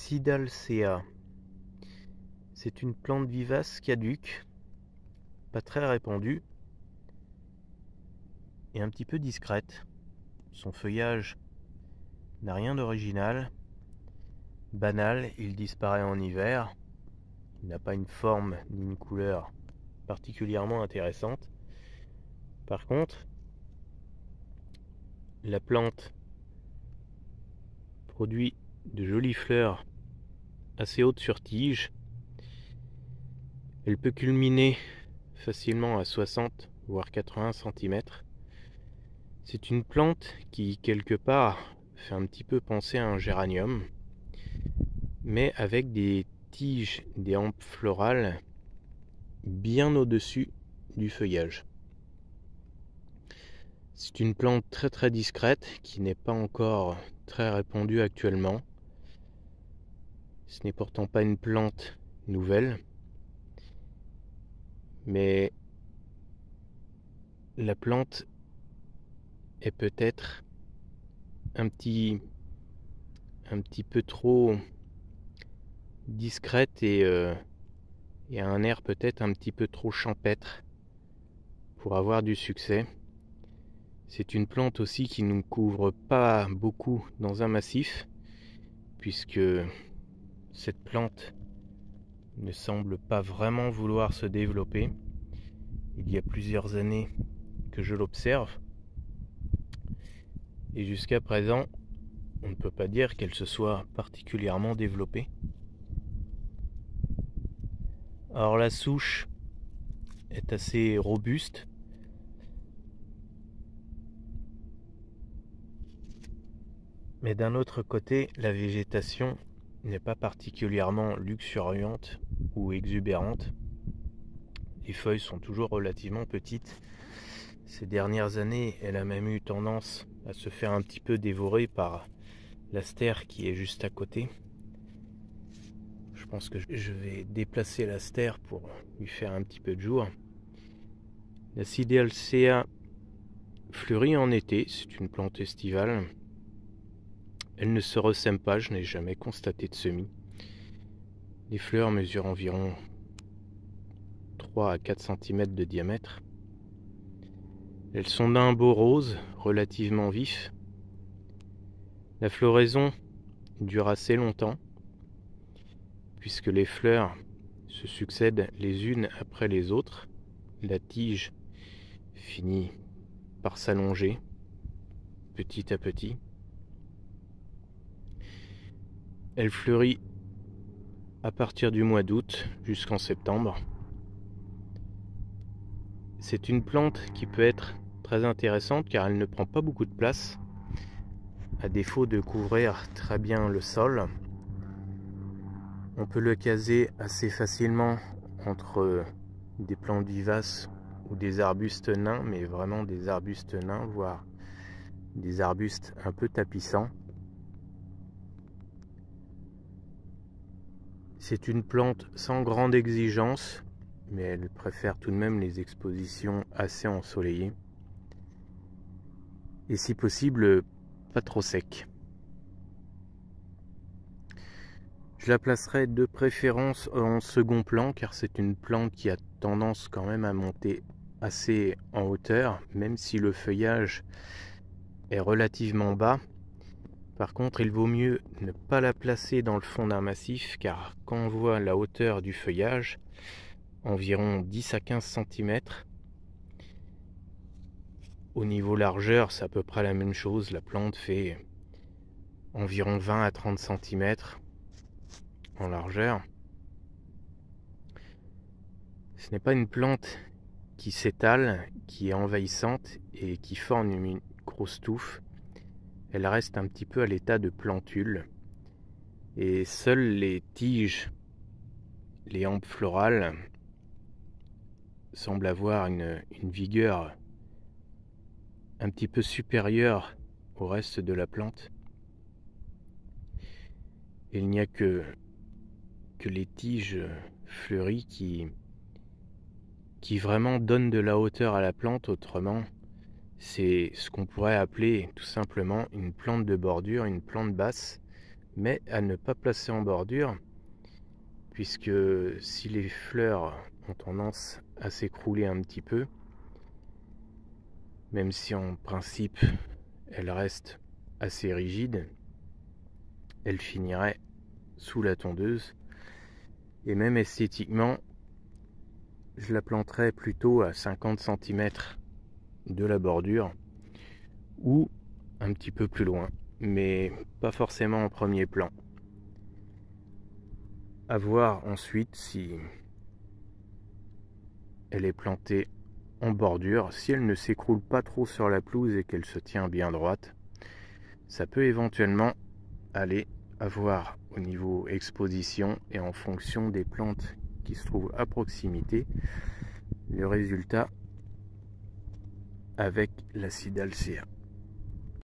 Cidalcea. C'est une plante vivace caduque, pas très répandue et un petit peu discrète. Son feuillage n'a rien d'original, banal, il disparaît en hiver. Il n'a pas une forme ni une couleur particulièrement intéressante. Par contre, la plante produit de jolies fleurs assez hautes sur tige. Elle peut culminer facilement à 60 voire 80 cm. C'est une plante qui quelque part fait un petit peu penser à un géranium, mais avec des tiges, des hampes florales bien au-dessus du feuillage. C'est une plante très très discrète qui n'est pas encore très répandue actuellement. Ce n'est pourtant pas une plante nouvelle, mais la plante est peut-être un petit peu trop discrète et a un air peut-être un petit peu trop champêtre pour avoir du succès. C'est une plante aussi qui ne couvre pas beaucoup dans un massif, puisque cette plante ne semble pas vraiment vouloir se développer. Il y a plusieurs années que je l'observe, et jusqu'à présent, on ne peut pas dire qu'elle se soit particulièrement développée. Alors la souche est assez robuste. Mais d'un autre côté, la végétation n'est pas particulièrement luxuriante ou exubérante. Les feuilles sont toujours relativement petites. Ces dernières années, elle a même eu tendance à se faire un petit peu dévorer par l'astère qui est juste à côté. Je pense que je vais déplacer l'astère pour lui faire un petit peu de jour. La Cidalcea fleurit en été, c'est une plante estivale. Elle ne se ressème pas, je n'ai jamais constaté de semis. Les fleurs mesurent environ 3 à 4 cm de diamètre. Elles sont d'un beau rose, relativement vif. La floraison dure assez longtemps, puisque les fleurs se succèdent les unes après les autres. La tige finit par s'allonger petit à petit. Elle fleurit à partir du mois d'août jusqu'en septembre. C'est une plante qui peut être très intéressante car elle ne prend pas beaucoup de place. À défaut de couvrir très bien le sol, on peut le caser assez facilement entre des plantes vivaces ou des arbustes nains, mais vraiment des arbustes nains, voire des arbustes un peu tapissants. C'est une plante sans grande exigence, mais elle préfère tout de même les expositions assez ensoleillées. Et si possible, pas trop sec. Je la placerai de préférence en second plan, car c'est une plante qui a tendance quand même à monter assez en hauteur, même si le feuillage est relativement bas. Par contre, il vaut mieux ne pas la placer dans le fond d'un massif, car quand on voit la hauteur du feuillage, environ 10 à 15 cm, au niveau largeur, c'est à peu près la même chose. La plante fait environ 20 à 30 cm en largeur. Ce n'est pas une plante qui s'étale, qui est envahissante et qui forme une grosse touffe. Elle reste un petit peu à l'état de plantule. Et seules les tiges, les hampes florales, semblent avoir une vigueur un petit peu supérieure au reste de la plante. Et il n'y a que les tiges fleuries qui vraiment donnent de la hauteur à la plante. Autrement, c'est ce qu'on pourrait appeler tout simplement une plante de bordure, une plante basse, mais à ne pas placer en bordure, puisque si les fleurs ont tendance à s'écrouler un petit peu, même si en principe elles restent assez rigides, elles finiraient sous la tondeuse, et même esthétiquement, je la planterais plutôt à 50 cm de la bordure, ou un petit peu plus loin, mais pas forcément en premier plan. À voir ensuite si elle est plantée en bordure. Si elle ne s'écroule pas trop sur la pelouse et qu'elle se tient bien droite, ça peut éventuellement aller à voir au niveau exposition et en fonction des plantes qui se trouvent à proximité, le résultat avec l'acide alcéa.